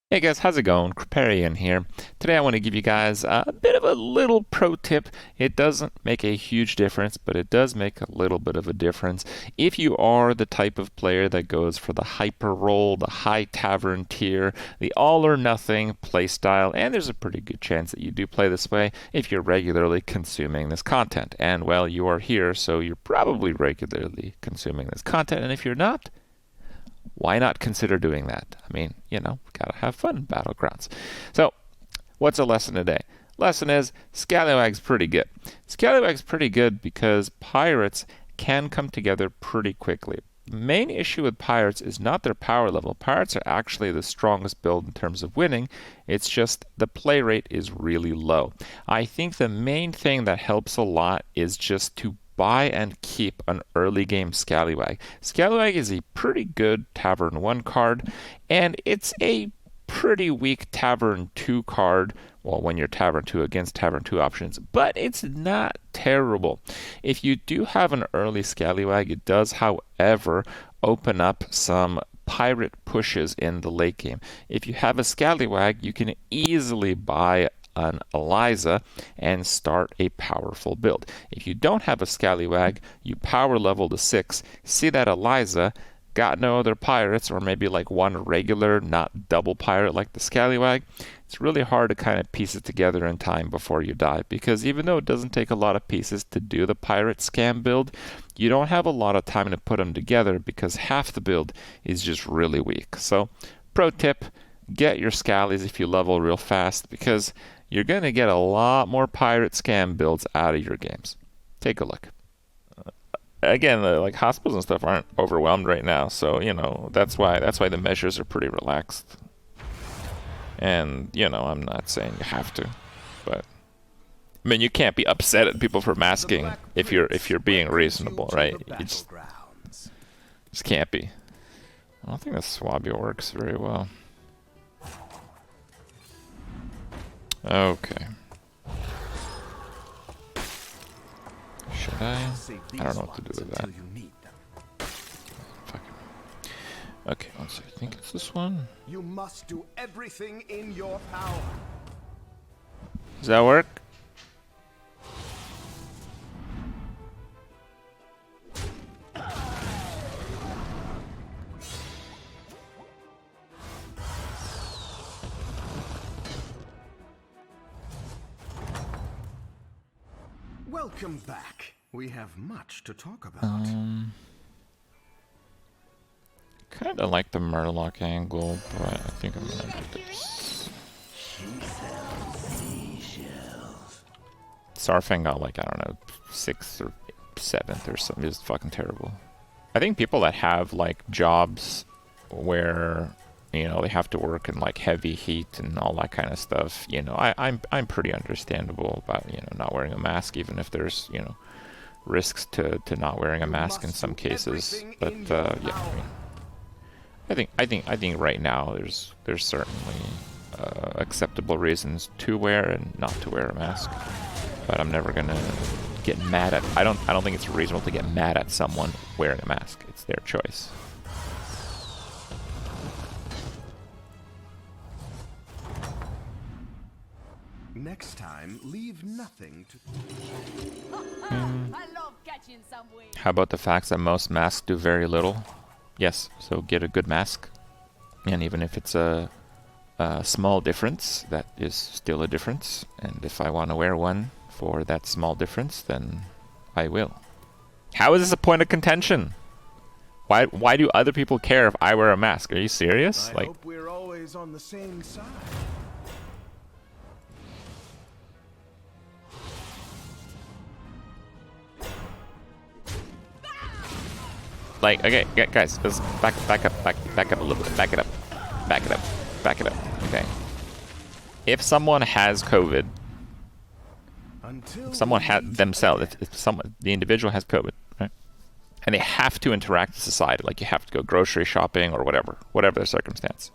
Hey guys, how's it going? Kripparrian here. Today I want to give you guys a bit of a little pro tip. It doesn't make a huge difference, but it does make a little bit of a difference. If you are the type of player that goes for the hyper roll, the high tavern tier, the all or nothing play style, and there's a pretty good chance that you do play this way if you're regularly consuming this content. And well, you are here, so you're probably regularly consuming this content, and if you're not, why not consider doing that? I mean, gotta have fun in Battlegrounds. So, what's a lesson today? Lesson is Scallywag's pretty good. Scallywag's pretty good because pirates can come together pretty quickly. The main issue with pirates is not their power level. Pirates are actually the strongest build in terms of winning. It's just the play rate is really low. I think the main thing that helps a lot is just to buy and keep an early game Scallywag. Scallywag is a pretty good Tavern 1 card, and it's a pretty weak Tavern 2 card, well, when you're Tavern 2 against Tavern 2 options, but it's not terrible. If you do have an early Scallywag, it does, however, open up some pirate pushes in the late game. If you have a Scallywag, you can easily buy an Eliza and start a powerful build. If you don't have a Scallywag, you power level to 6, see that Eliza, got no other pirates, or maybe like one regular, not double pirate like the Scallywag, it's really hard to kind of piece it together in time before you die, because even though it doesn't take a lot of pieces to do the pirate scam build, you don't have a lot of time to put them together because half the build is just really weak. So, pro tip, get your Scallies if you level real fast, because you're going to get a lot more pirate scam builds out of your games. Take a look. Again, like hospitals and stuff aren't overwhelmed right now, so that's why the measures are pretty relaxed. And I'm not saying you have to, but I mean you can't be upset at people for masking if you're being reasonable, right? You just can't be. I don't think the Swabia works very well. Okay. Should I? I don't know what to do with that. Fuck it. Okay, one second. I think it's this one. You must do everything in your power. Does that work? Welcome back. We have much to talk about. Kind of like the Murloc angle, but I think I'm gonna do this. Sarfang got like, I don't know, 6th or 7th or something. It's fucking terrible. I think people that have like jobs where they have to work in like heavy heat and all that kind of stuff, I'm pretty understandable about not wearing a mask, even if there's risks to not wearing a mask in some cases. But yeah, I think right now there's certainly acceptable reasons to wear and not to wear a mask. But I'm never gonna get mad at. I don't think it's reasonable to get mad at someone wearing a mask. It's their choice. Next time, leave nothing to. I love catching some wind. How about the fact that most masks do very little? Yes, so get a good mask. And even if it's a small difference, that is still a difference. And if I want to wear one for that small difference, then I will. How is this a point of contention? Why do other people care if I wear a mask? Are you serious? I hope we're always on the same side. Like, okay, guys, let's back up a little bit. Back it up. Okay. If someone has COVID, if someone had themselves, the individual has COVID, right? And they have to interact with society, like you have to go grocery shopping or whatever their circumstance.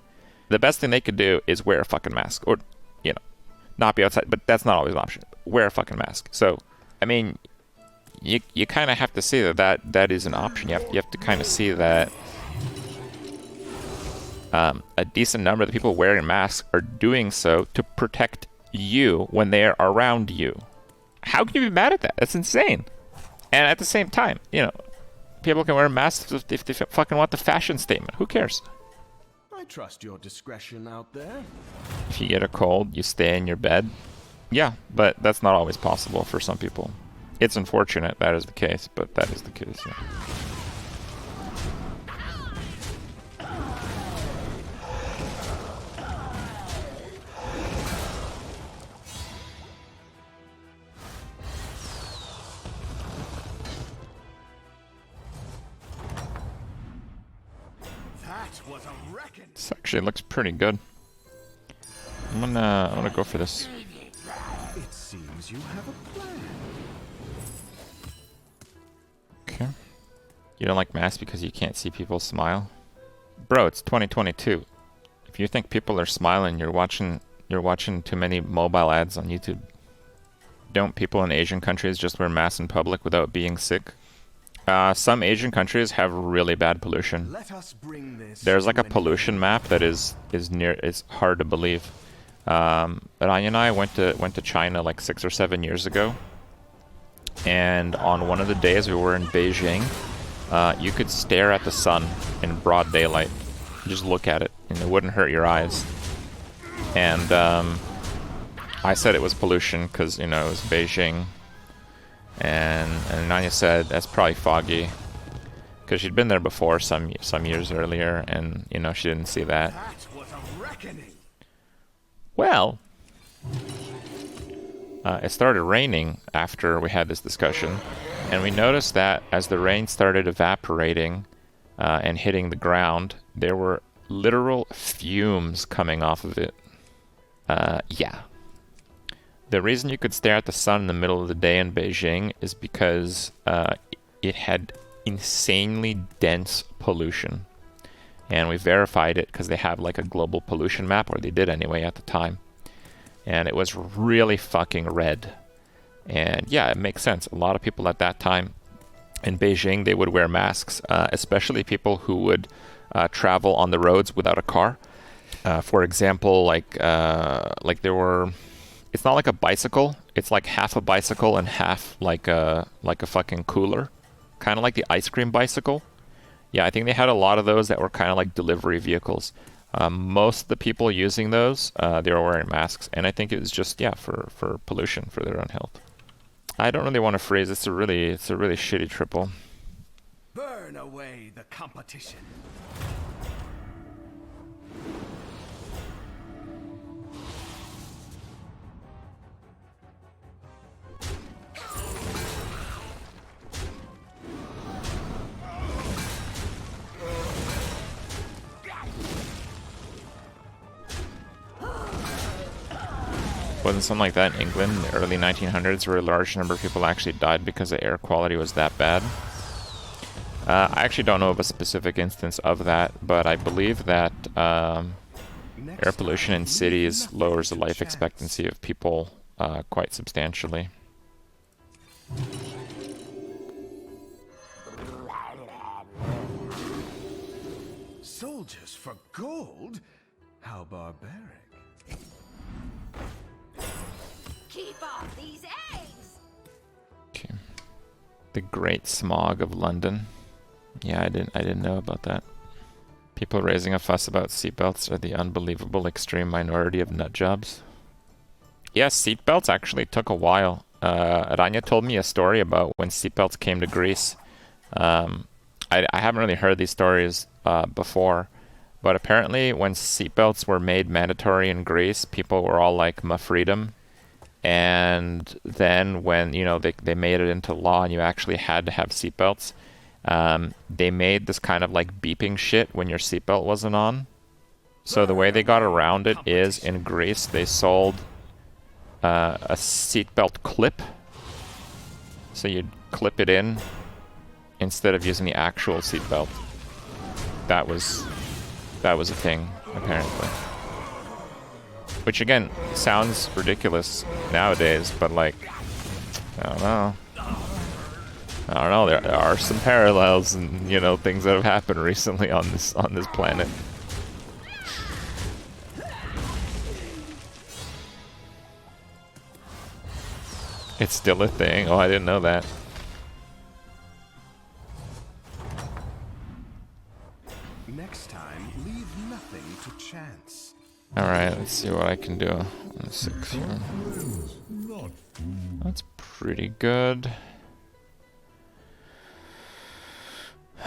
The best thing they could do is wear a fucking mask, or not be outside. But that's not always an option. Wear a fucking mask. So, I mean, you kind of have to see that is an option. You have to kind of see that a decent number of the people wearing masks are doing so to protect you when they are around you. How can you be mad at that? That's insane. And at the same time, you know, people can wear masks if they fucking want the fashion statement. Who cares? I trust your discretion out there. If you get a cold, you stay in your bed. Yeah, but that's not always possible for some people. It's unfortunate that is the case, but that is the case, yeah. This actually looks pretty good. I'm gonna go for this. It seems you have a plan. Okay. You don't like masks because you can't see people smile? Bro, it's 2022. If you think people are smiling, you're watching too many mobile ads on YouTube. Don't people in Asian countries just wear masks in public without being sick? Some Asian countries have really bad pollution. Let us bring this There's like a to an pollution map that is hard to believe. Ryan and I went to China like 6 or 7 years ago, and on one of the days we were in Beijing, you could stare at the sun in broad daylight. Just look at it, and it wouldn't hurt your eyes. And I said it was pollution because, you know, it was Beijing. And Nanya said that's probably foggy, because she'd been there before some years earlier, and you know she didn't see that. That was a reckoning. Well, it started raining after we had this discussion, and we noticed that as the rain started evaporating and hitting the ground, there were literal fumes coming off of it. Yeah. The reason you could stare at the sun in the middle of the day in Beijing is because it had insanely dense pollution. And we verified it because they have like a global pollution map, or they did anyway at the time. And it was really fucking red. And yeah, it makes sense. A lot of people at that time in Beijing, they would wear masks, especially people who would travel on the roads without a car. For example, like there were... It's not like a bicycle. It's like half a bicycle and half like a fucking cooler. Kind of like the ice cream bicycle. Yeah, I think they had a lot of those that were kind of like delivery vehicles. Most of the people using those, they were wearing masks. And I think it was just, yeah, for pollution, for their own health. I don't really want to freeze. It's a really shitty triple. Burn away the competition. Wasn't something like that in England in the early 1900s where a large number of people actually died because the air quality was that bad? I actually don't know of a specific instance of that, but I believe that air pollution in cities lowers the life expectancy of people quite substantially. Soldiers for gold? How barbaric. Keep off these eggs! Okay. The Great Smog of London. Yeah, I didn't know about that. People raising a fuss about seatbelts are the unbelievable extreme minority of nutjobs. Yes, seatbelts actually took a while. Rania told me a story about when seatbelts came to Greece. I haven't really heard these stories before, but apparently when seatbelts were made mandatory in Greece, people were all like, "Ma freedom." And then when, you know, they made it into law and you actually had to have seatbelts, they made this kind of like beeping shit when your seatbelt wasn't on. So the way they got around it is, in Greece, they sold a seatbelt clip. So you'd clip it in instead of using the actual seatbelt. That was a thing, apparently. Which again sounds ridiculous nowadays, but like, I don't know. There are some parallels, and you know, things that have happened recently on this planet. It's still a thing. Oh, I didn't know that. Next time, leave nothing to chance. Alright, let's see what I can do. 6 here. That's pretty good.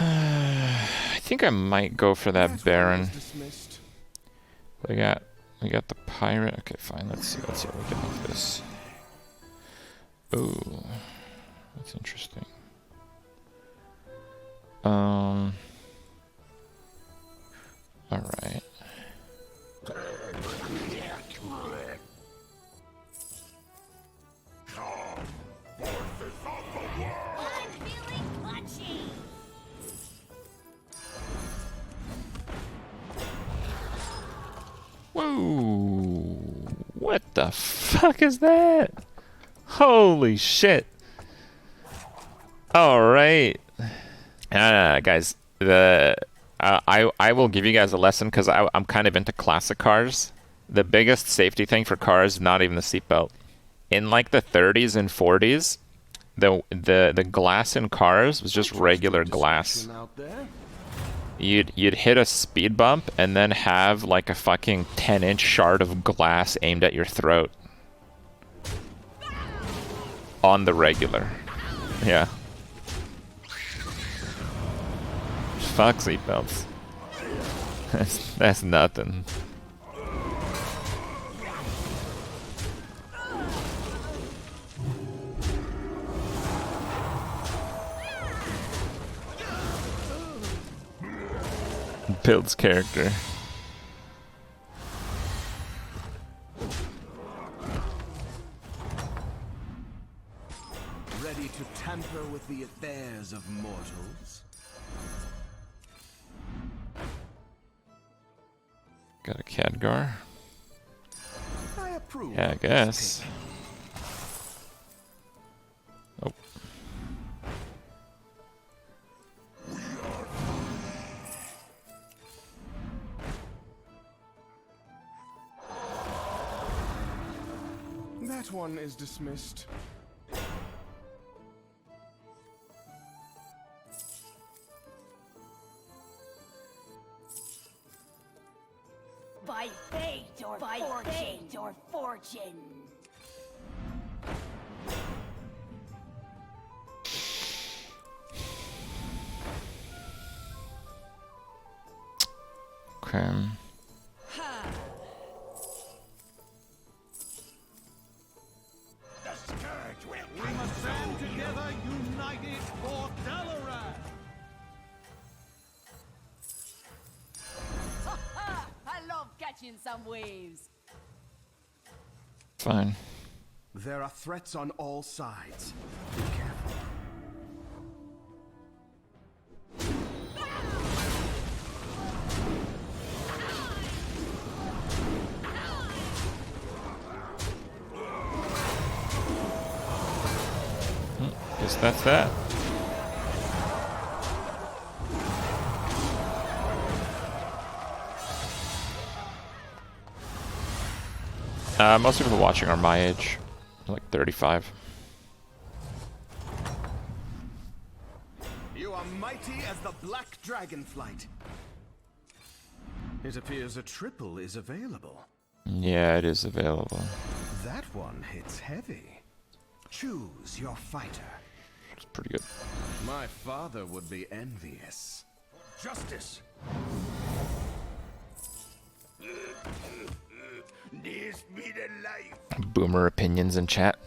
I think I might go for that Baron. We got the pirate. Okay, fine. Let's see what we get with this. Ooh, that's interesting. All right. Whoa! What the fuck is that? Holy shit! All right, guys. I will give you guys a lesson because I'm kind of into classic cars. The biggest safety thing for cars is not even the seatbelt. In like the 30s and 40s, the glass in cars was just regular glass. You'd hit a speed bump and then have like a fucking 10-inch shard of glass aimed at your throat. On the regular. Yeah. Fuck seatbelts. That's nothing. Builds character. Ready to tamper with the affairs of mortals? Got a Khadgar. I approve. Yeah, I guess. Oh. That one is dismissed. By fate or fortune. Okay. We must stand together, united for Dalaran! I love catching some waves. Fine. There are threats on all sides. Be careful. Guess that's that. Most people watching are my age, like 35. You are mighty as the black dragonflight. It appears a triple is available. Yeah, it is available. That one hits heavy. Choose your fighter. It's pretty good. My father would be envious. Justice. This be the life. Boomer opinions in chat.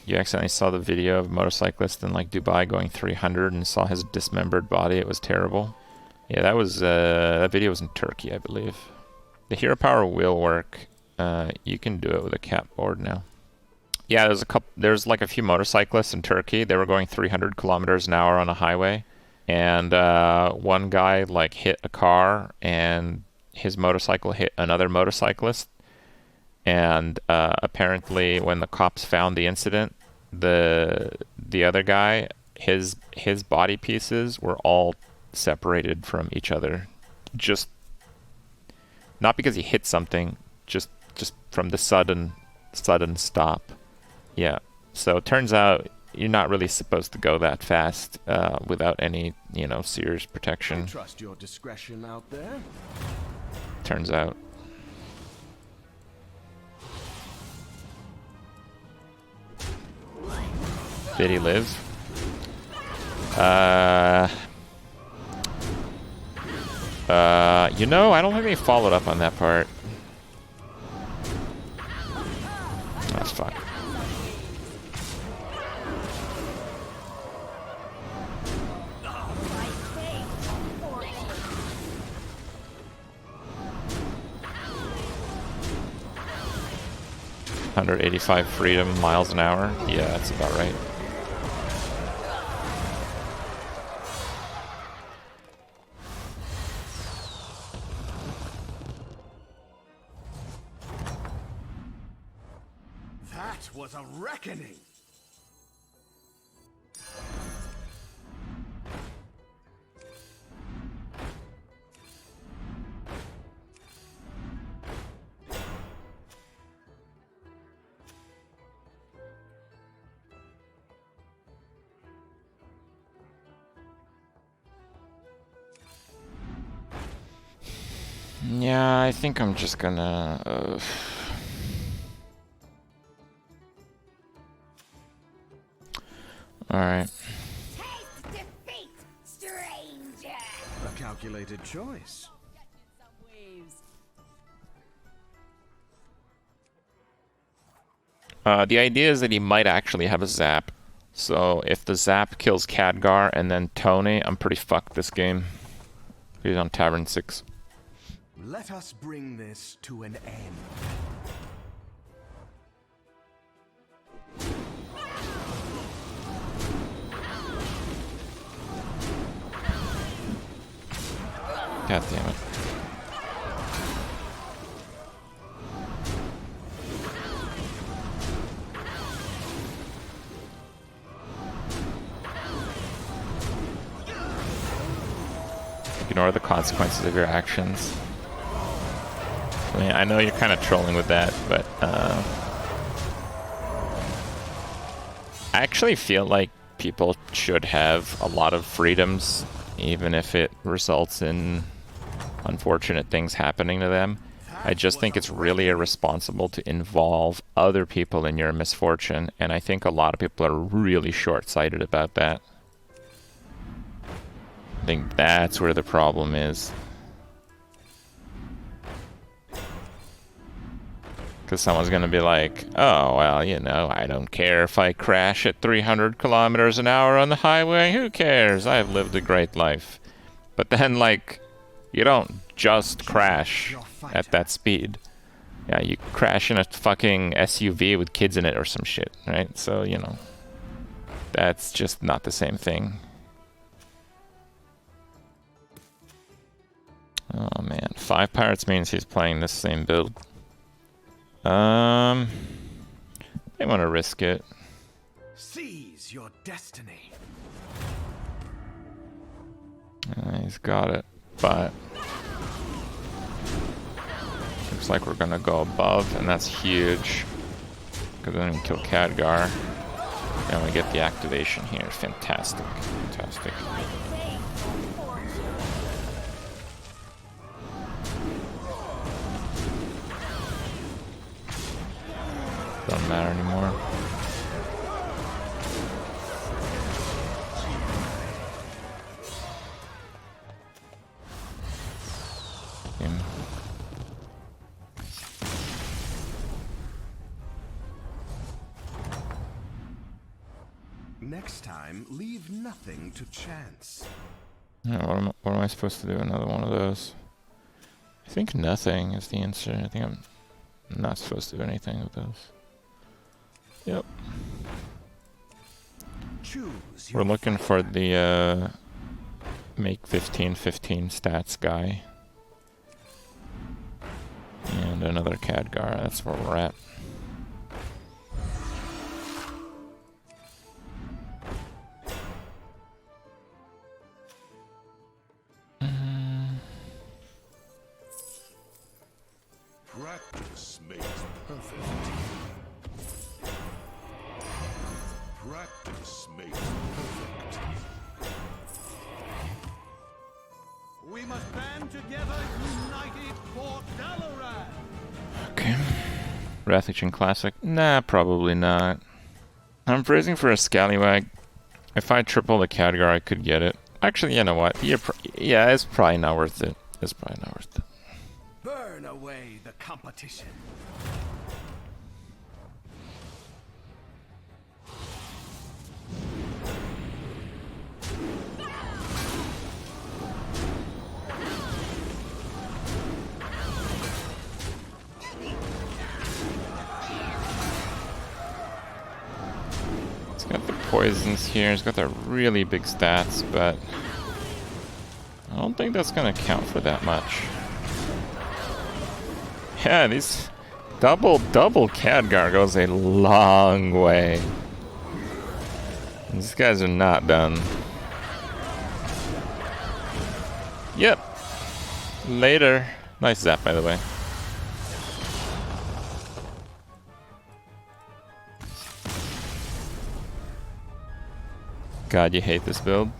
You accidentally saw the video of a motorcyclist in like Dubai going 300 and saw his dismembered body. It was terrible. Yeah, that was that video was in Turkey, I believe. The hero power will work. You can do it with a cat board now. Yeah, there's like a few motorcyclists in Turkey. They were going 300 kilometers an hour on a highway, and one guy like hit a car, and his motorcycle hit another motorcyclist. And apparently, when the cops found the incident, the other guy, his body pieces were all separated from each other, just not because he hit something, just from the sudden stop. Yeah, So it turns out you're not really supposed to go that fast without any, you know, serious I protection. trust your discretion out there. Turns out. Did he live? You know, I don't think they followed up on that part. That's fine. $185 freedom miles an hour. Yeah, that's about right. That was a reckoning. Yeah, I think I'm just gonna... Alright. Taste defeat, stranger. A calculated choice. Catching some waves. The idea is that he might actually have a zap. So if the zap kills Khadgar and then Tony, I'm pretty fucked this game. He's on Tavern 6. Let us bring this to an end. God damn it. Ignore the consequences of your actions. I mean, I know you're kind of trolling with that, but I actually feel like people should have a lot of freedoms, even if it results in unfortunate things happening to them. I just think it's really irresponsible to involve other people in your misfortune, and I think a lot of people are really short-sighted about that. I think that's where the problem is. Because someone's going to be like, oh, well, you know, I don't care if I crash at 300 kilometers an hour on the highway. Who cares? I've lived a great life. But then, like, you don't just crash at that speed. Yeah, you crash in a fucking SUV with kids in it or some shit, right? So, you know, that's just not the same thing. Oh, man. 5 pirates means he's playing this same build. They want to risk it. Seize your destiny. He's got it, but looks like we're gonna go above, and that's huge. Because then we kill Khadgar, and we get the activation here. Fantastic, fantastic. Doesn't matter anymore. Next time, leave nothing to chance. Yeah, what am I supposed to do? Another one of those? I think nothing is the answer. I think I'm not supposed to do anything with those. Yep. Choose We're looking for the make 15/15 stats guy. And another Khadgar. That's where we're at. Practice makes perfect. Practice makes perfect. We must band together, united for Dalaran. Okay. Wrathlegion Classic? Nah, probably not. I'm freezing for a Scallywag. If I triple the Khadgar, I could get it. Actually, you know what? Yeah, it's probably not worth it. It's probably not worth it. Burn away the competition. It's got the poisons here. It's got the really big stats, but I don't think that's gonna count for that much. Yeah, these double Khadgar goes a long way. These guys are not done. Yep. Later. Nice zap, by the way. God, you hate this build.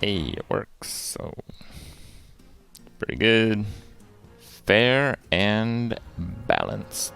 Hey, it works, so pretty good. Fair and balanced.